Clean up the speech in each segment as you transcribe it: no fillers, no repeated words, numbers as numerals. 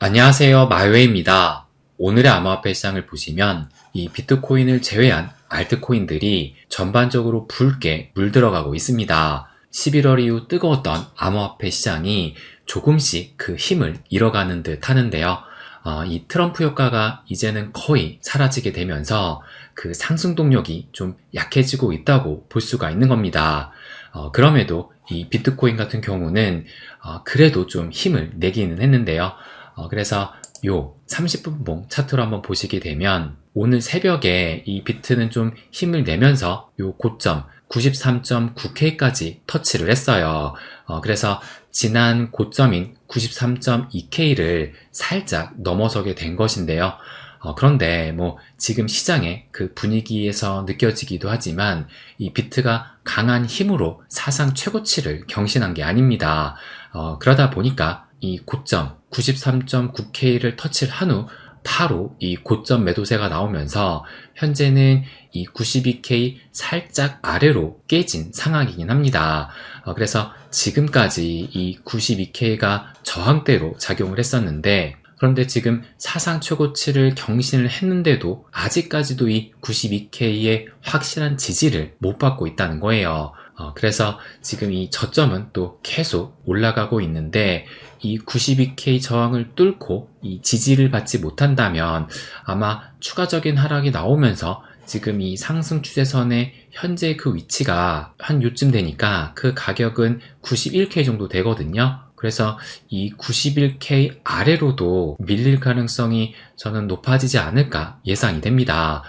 안녕하세요. 마이웨이입니다. 오늘의 암호화폐 시장을 보시면 이 비트코인을 제외한 알트코인들이 전반적으로 붉게 물들어가고 있습니다. 11월 이후 뜨거웠던 암호화폐 시장이 조금씩 그 힘을 잃어가는 듯 하는데요. 이 트럼프 효과가 이제는 거의 사라지게 되면서 그 상승 동력이 좀 약해지고 있다고 볼 수가 있는 겁니다. 그럼에도 이 비트코인 같은 경우는 그래도 좀 힘을 내기는 했는데요. 그래서 요 30분봉 차트로 한번 보시게 되면 오늘 새벽에 이 비트는 좀 힘을 내면서 요 고점 93.9K까지 터치를 했어요. 그래서 지난 고점인 93.2K를 살짝 넘어서게 된 것인데요. 그런데 지금 시장의 그 분위기에서 느껴지기도 하지만 이 비트가 강한 힘으로 사상 최고치를 경신한 게 아닙니다. 그러다 보니까 이 고점 93.9K를 터치를 한 후 바로 이 고점 매도세가 나오면서 현재는 이 92K 살짝 아래로 깨진 상황이긴 합니다. 그래서 지금까지 이 92K가 저항대로 작용을 했었는데 그런데 지금 사상 최고치를 경신을 했는데도 아직까지도 이 92K의 확실한 지지를 못 받고 있다는 거예요. 그래서 지금 이 저점은 또 계속 올라가고 있는데 이 92K 저항을 뚫고 이 지지를 받지 못한다면 아마 추가적인 하락이 나오면서 지금 이 상승 추세선의 현재 그 위치가 한 요쯤 되니까 그 가격은 91K 정도 되거든요. 그래서 이 91K 아래로도 밀릴 가능성이 저는 높아지지 않을까 예상이 됩니다.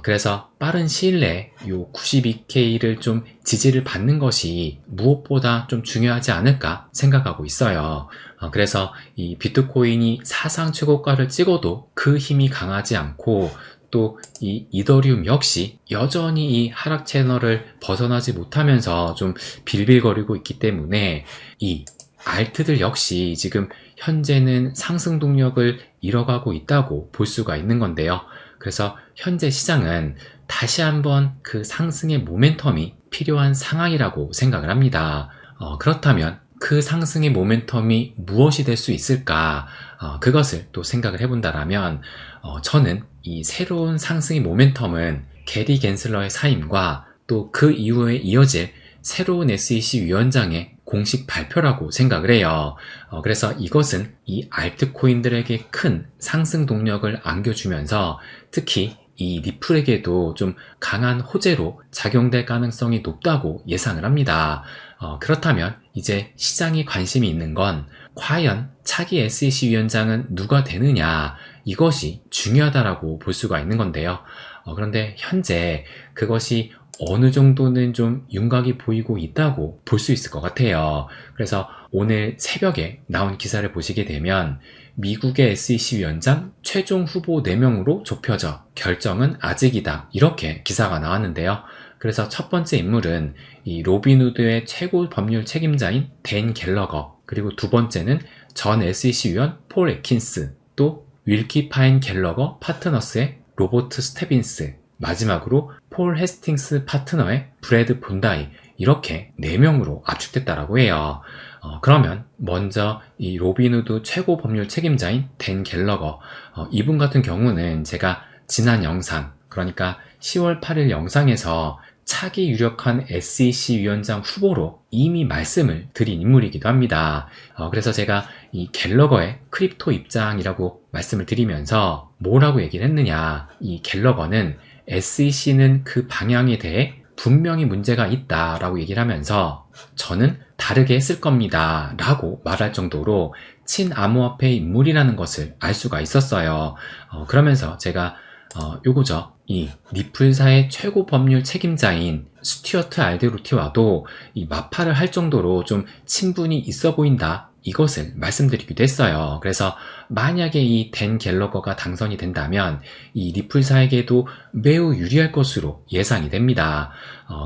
그래서 빠른 시일 내에 이 92K를 좀 지지를 받는 것이 무엇보다 좀 중요하지 않을까 생각하고 있어요. 그래서 이 비트코인이 사상 최고가를 찍어도 그 힘이 강하지 않고 또 이 이더리움 역시 여전히 이 하락 채널을 벗어나지 못하면서 좀 빌빌거리고 있기 때문에 이 알트들 역시 지금 현재는 상승 동력을 잃어가고 있다고 볼 수가 있는 건데요. 그래서 현재 시장은 다시 한번 그 상승의 모멘텀이 필요한 상황이라고 생각을 합니다. 그렇다면 그 상승의 모멘텀이 무엇이 될 수 있을까? 그것을 또 생각을 해본다라면 저는 이 새로운 상승의 모멘텀은 게리 겐슬러의 사임과 또 그 이후에 이어질 새로운 SEC 위원장의 공식 발표라고 생각을 해요. 그래서 이것은 이 알트코인들에게 큰 상승 동력을 안겨주면서 특히 이 리플에게도 좀 강한 호재로 작용될 가능성이 높다고 예상을 합니다. 그렇다면 이제 시장이 관심이 있는 건 과연 차기 SEC 위원장은 누가 되느냐 이것이 중요하다라고 볼 수가 있는 건데요. 그런데 현재 그것이 어느 정도는 좀 윤곽이 보이고 있다고 볼 수 있을 것 같아요. 그래서 오늘 새벽에 나온 기사를 보시게 되면 미국의 SEC 위원장 최종 후보 4명으로 좁혀져 결정은 아직이다 이렇게 기사가 나왔는데요. 그래서 첫 번째 인물은 이 로빈후드의 최고 법률 책임자인 댄 갤러거, 그리고 두 번째는 전 SEC 위원 폴 애킨스, 또 윌키 파인 갤러거 파트너스의 로버트 스테빈스, 마지막으로 폴 헤스팅스 파트너의 브래드 본다이, 이렇게 4명으로 압축됐다라고 해요. 그러면 먼저 이 로빈후드 최고 법률 책임자인 댄 갤러거, 이분 같은 경우는 제가 지난 영상, 그러니까 10월 8일 영상에서 차기 유력한 SEC 위원장 후보로 이미 말씀을 드린 인물이기도 합니다. 그래서 제가 이 갤러거의 크립토 입장이라고 말씀을 드리면서 뭐라고 얘기를 했느냐, 이 갤러거는 SEC는 그 방향에 대해 분명히 문제가 있다라고 얘기를 하면서 저는 다르게 했을 겁니다 라고 말할 정도로 친암호화폐 인물이라는 것을 알 수가 있었어요. 그러면서 제가 요거죠, 이 리플사의 최고 법률 책임자인 스튜어트 알데루티와도 이 마파를 할 정도로 좀 친분이 있어 보인다 이것을 말씀드리기도 했어요. 그래서 만약에 이 댄 갤러거가 당선이 된다면 이 리플사에게도 매우 유리할 것으로 예상이 됩니다.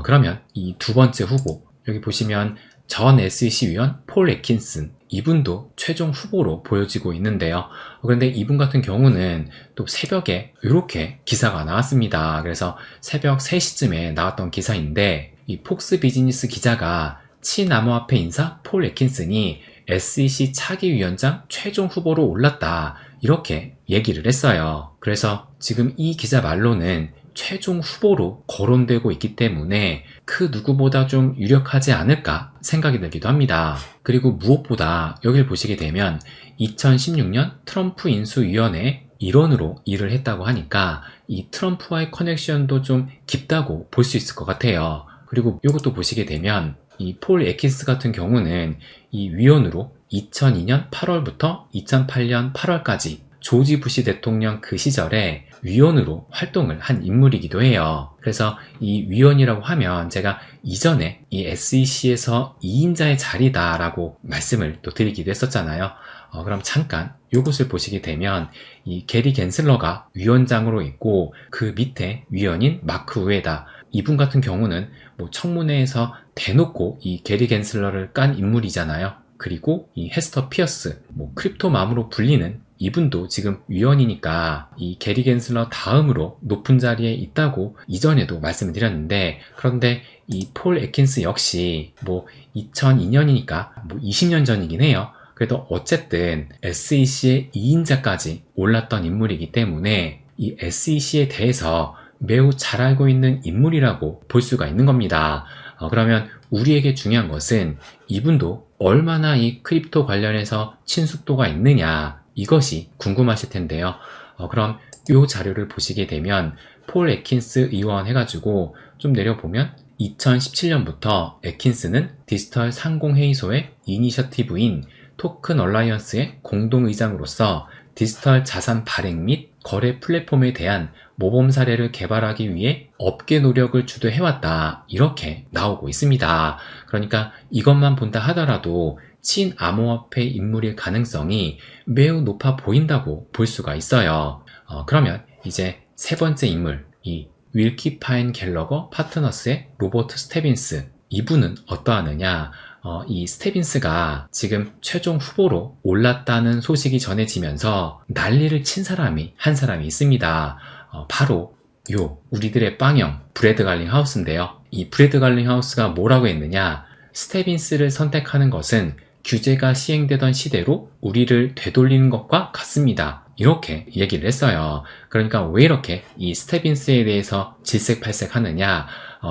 그러면 이 두 번째 후보, 여기 보시면 전 SEC 위원 폴 애킨슨, 이분도 최종 후보로 보여지고 있는데요. 그런데 이분 같은 경우는 또 새벽에 이렇게 기사가 나왔습니다. 그래서 새벽 3시쯤에 나왔던 기사인데 이 폭스 비즈니스 기자가 친암호화폐 인사 폴 애킨슨이 SEC 차기 위원장 최종 후보로 올랐다. 이렇게 얘기를 했어요. 그래서 지금 이 기자 말로는 최종 후보로 거론되고 있기 때문에 그 누구보다 좀 유력하지 않을까 생각이 들기도 합니다. 그리고 무엇보다 여길 보시게 되면 2016년 트럼프 인수위원회 일원으로 일을 했다고 하니까 이 트럼프와의 커넥션도 좀 깊다고 볼 수 있을 것 같아요. 그리고 이것도 보시게 되면 이 폴 애킨스 같은 경우는 이 위원으로 2002년 8월부터 2008년 8월까지 조지 부시 대통령 그 시절에 위원으로 활동을 한 인물이기도 해요. 그래서 이 위원이라고 하면 제가 이전에 이 SEC에서 2인자의 자리다라고 말씀을 또 드리기도 했었잖아요. 그럼 잠깐 이것을 보시게 되면 이 게리 갠슬러가 위원장으로 있고 그 밑에 위원인 마크 우에다, 이분 같은 경우는 뭐 청문회에서 대놓고 이 게리 갠슬러를 깐 인물이잖아요. 그리고 이 헤스터 피어스, 뭐 크립토맘으로 불리는 이분도 지금 위원이니까 이 게리 갠슬러 다음으로 높은 자리에 있다고 이전에도 말씀을 드렸는데, 그런데 이 폴 애킨스 역시 뭐 2002년이니까 뭐 20년 전이긴 해요. 그래도 어쨌든 SEC의 2인자까지 올랐던 인물이기 때문에 이 SEC에 대해서 매우 잘 알고 있는 인물이라고 볼 수가 있는 겁니다. 그러면 우리에게 중요한 것은 이분도 얼마나 이 크립토 관련해서 친숙도가 있느냐, 이것이 궁금하실 텐데요. 그럼 이 자료를 보시게 되면 폴 애킨스 의원 해가지고 좀 내려보면 2017년부터 애킨스는 디지털 상공회의소의 이니셔티브인 토큰 얼라이언스의 공동의장으로서 디지털 자산 발행 및 거래 플랫폼에 대한 모범 사례를 개발하기 위해 업계 노력을 주도해왔다, 이렇게 나오고 있습니다. 그러니까 이것만 본다 하더라도 친암호화폐 인물일 가능성이 매우 높아 보인다고 볼 수가 있어요. 그러면 이제 세 번째 인물, 이 윌키 파인 갤러거 파트너스의 로버트 스테빈스, 이분은 어떠하느냐? 이 스테빈스가 지금 최종 후보로 올랐다는 소식이 전해지면서 난리를 친 사람이 한 사람이 있습니다. 바로 우리들의 빵형 브래드 갈링하우스인데요. 이 브래드 갈링하우스가 뭐라고 했느냐? 스테빈스를 선택하는 것은 규제가 시행되던 시대로 우리를 되돌리는 것과 같습니다, 이렇게 얘기를 했어요. 그러니까 왜 이렇게 이 스테빈스에 대해서 질색팔색 하느냐?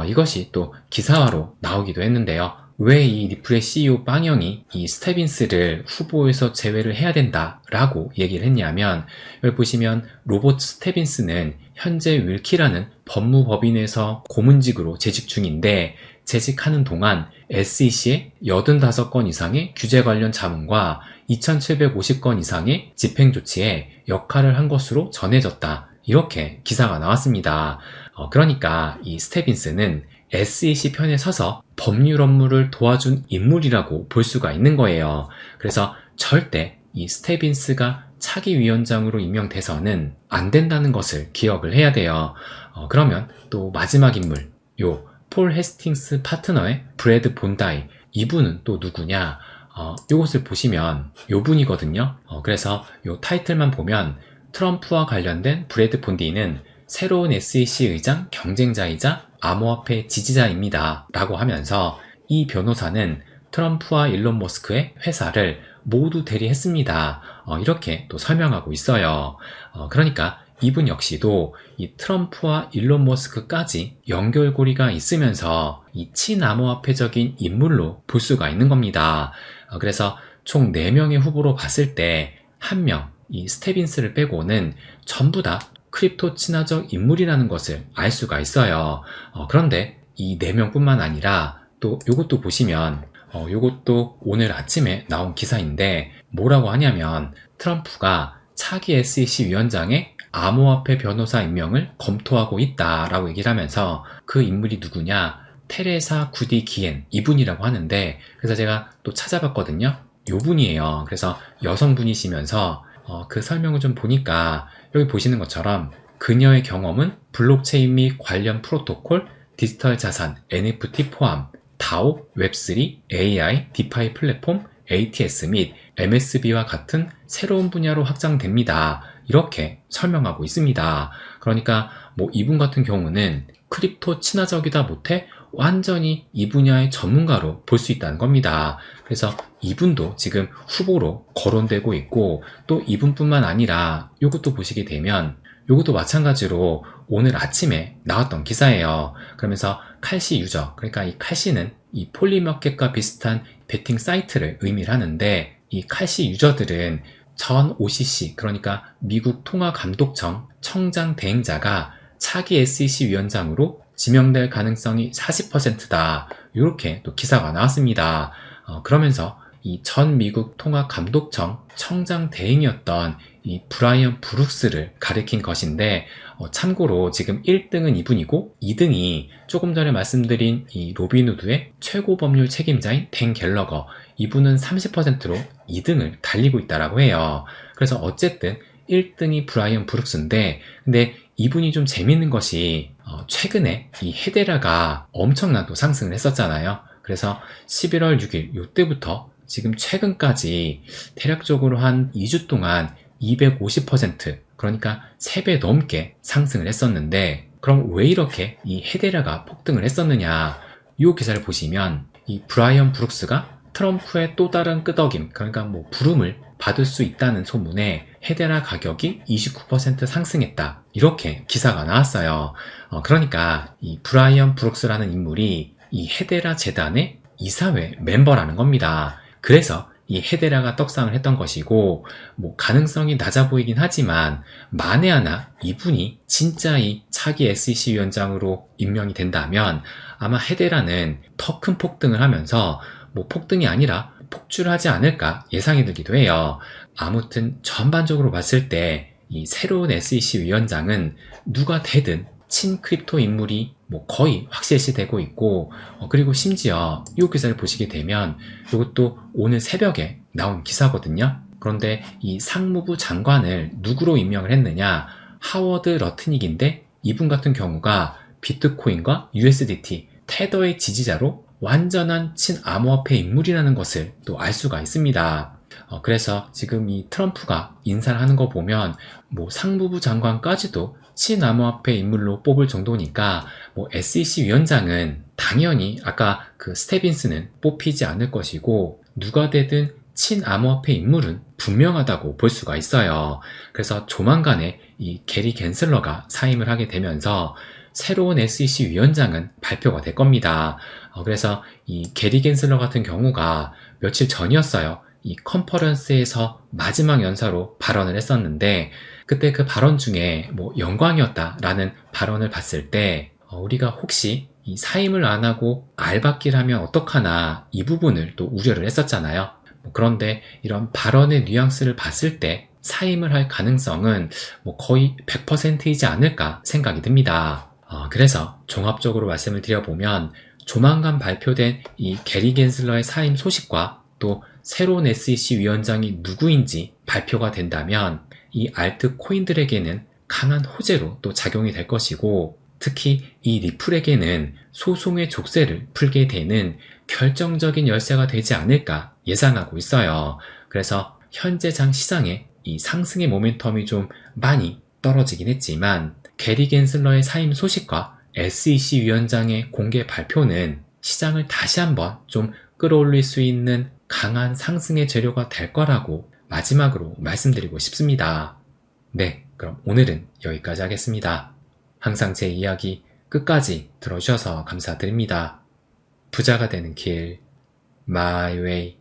이것이 또 기사화로 나오기도 했는데요. 왜 이 리플의 CEO 빵형이 이 스테빈스를 후보에서 제외를 해야 된다라고 얘기를 했냐면, 여기 보시면 로버트 스테빈스는 현재 윌키라는 법무법인에서 고문직으로 재직 중인데, 재직하는 동안 SEC의 85건 이상의 규제 관련 자문과 2750건 이상의 집행조치에 역할을 한 것으로 전해졌다, 이렇게 기사가 나왔습니다. 그러니까 이 스테빈스는 SEC 편에 서서 법률 업무를 도와준 인물이라고 볼 수가 있는 거예요. 그래서 절대 이 스테빈스가 차기 위원장으로 임명돼서는 안 된다는 것을 기억을 해야 돼요. 그러면 또 마지막 인물, 폴 헤스팅스 파트너의 브래드 본다이, 이분은 또 누구냐? 요것을 보시면 요분이거든요. 그래서 요 타이틀만 보면 트럼프와 관련된 브래드 본디는 새로운 SEC 의장 경쟁자이자 암호화폐 지지자입니다 라고 하면서, 이 변호사는 트럼프와 일론 머스크의 회사를 모두 대리했습니다, 이렇게 또 설명하고 있어요. 그러니까 이분 역시도 이 트럼프와 일론 머스크까지 연결고리가 있으면서 이 친암호화폐적인 인물로 볼 수가 있는 겁니다. 그래서 총 4명의 후보로 봤을 때 1명, 이 스테빈스를 빼고는 전부 다 크립토 친화적 인물이라는 것을 알 수가 있어요. 그런데 이 4명뿐만 아니라 또 요것도 보시면 요것도 오늘 아침에 나온 기사인데, 뭐라고 하냐면 트럼프가 차기 SEC 위원장의 암호화폐 변호사 임명을 검토하고 있다라고 얘기를 하면서, 그 인물이 누구냐? 테레사 구디 기엔, 이분이라고 하는데, 그래서 제가 또 찾아봤거든요. 요분이에요. 그래서 여성분이시면서 그 설명을 좀 보니까 여기 보시는 것처럼 그녀의 경험은 블록체인 및 관련 프로토콜, 디지털 자산, NFT 포함, DAO, 웹3, AI, 디파이 플랫폼, ATS 및 MSB와 같은 새로운 분야로 확장됩니다, 이렇게 설명하고 있습니다. 그러니까 뭐 이분 같은 경우는 크립토 친화적이다 못해 완전히 이 분야의 전문가로 볼 수 있다는 겁니다. 그래서 이분도 지금 후보로 거론되고 있고, 또 이분뿐만 아니라 이것도 보시게 되면 이것도 마찬가지로 오늘 아침에 나왔던 기사예요. 그러면서 칼시 유저, 그러니까 이 칼시는 이 폴리마켓과 비슷한 베팅 사이트를 의미를 하는데, 이 칼시 유저들은 전 OCC, 그러니까 미국 통화감독청 청장 대행자가 차기 SEC 위원장으로 지명될 가능성이 40%다. 이렇게 또 기사가 나왔습니다. 그러면서 이 전 미국 통화감독청 청장 대행이었던 이 브라이언 브룩스를 가리킨 것인데, 참고로 지금 1등은 이분이고 2등이 조금 전에 말씀드린 이 로빈후드의 최고 법률 책임자인 댄 갤러거, 이분은 30%로 2등을 달리고 있다라고 해요. 그래서 어쨌든 1등이 브라이언 브룩스인데, 근데 이분이 좀 재밌는 것이 최근에 이 헤데라가 엄청난 또 상승을 했었잖아요. 그래서 11월 6일 이때부터 지금 최근까지 대략적으로 한 2주 동안 250%, 그러니까 3배 넘게 상승을 했었는데, 그럼 왜 이렇게 이 헤데라가 폭등을 했었느냐, 이 기사를 보시면 이 브라이언 브룩스가 트럼프의 또 다른 끄덕임, 그러니까 뭐 부름을 받을 수 있다는 소문에 헤데라 가격이 29% 상승했다, 이렇게 기사가 나왔어요. 그러니까 이 브라이언 브룩스라는 인물이 이 헤데라 재단의 이사회 멤버라는 겁니다. 그래서 이 헤데라가 떡상을 했던 것이고, 뭐 가능성이 낮아 보이긴 하지만 만에 하나 이분이 진짜 이 차기 SEC 위원장으로 임명이 된다면 아마 헤데라는 더 큰 폭등을 하면서 뭐 폭등이 아니라 폭주하지 않을까 예상이 들기도 해요. 아무튼 전반적으로 봤을 때 이 새로운 SEC 위원장은 누가 되든 친크립토 인물이 뭐 거의 확실시되고 있고, 그리고 심지어 이 기사를 보시게 되면 이것도 오늘 새벽에 나온 기사거든요. 그런데 이 상무부 장관을 누구로 임명을 했느냐, 하워드 러트닉인데, 이분 같은 경우가 비트코인과 USDT, 테더의 지지자로 완전한 친암호화폐 인물이라는 것을 또 알 수가 있습니다. 그래서 지금 이 트럼프가 인사를 하는 거 보면 뭐 상무부 장관까지도 친암호화폐 인물로 뽑을 정도니까 뭐 SEC 위원장은 당연히 아까 그 스테빈스는 뽑히지 않을 것이고, 누가 되든 친암호화폐 인물은 분명하다고 볼 수가 있어요. 그래서 조만간에 이 게리 갠슬러가 사임을 하게 되면서 새로운 SEC 위원장은 발표가 될 겁니다. 그래서 이 게리 갠슬러 같은 경우가 며칠 전이었어요. 이 컨퍼런스에서 마지막 연사로 발언을 했었는데, 그때 그 발언 중에 뭐 영광이었다라는 발언을 봤을 때 우리가 혹시 이 사임을 안 하고 알박기를 하면 어떡하나, 이 부분을 또 우려를 했었잖아요. 그런데 이런 발언의 뉘앙스를 봤을 때 사임을 할 가능성은 뭐 거의 100%이지 않을까 생각이 듭니다. 그래서 종합적으로 말씀을 드려보면 조만간 발표된 이 게리 갠슬러의 사임 소식과 또 새로운 SEC 위원장이 누구인지 발표가 된다면 이 알트 코인들에게는 강한 호재로 또 작용이 될 것이고, 특히 이 리플에게는 소송의 족쇄를 풀게 되는 결정적인 열쇠가 되지 않을까 예상하고 있어요. 그래서 현재 장 시장에 이 상승의 모멘텀이 좀 많이 떨어지긴 했지만, 게리 갠슬러의 사임 소식과 SEC 위원장의 공개 발표는 시장을 다시 한번 좀 끌어올릴 수 있는 강한 상승의 재료가 될 거라고 마지막으로 말씀드리고 싶습니다. 네, 그럼 오늘은 여기까지 하겠습니다. 항상 제 이야기 끝까지 들어주셔서 감사드립니다. 부자가 되는 길, My Way.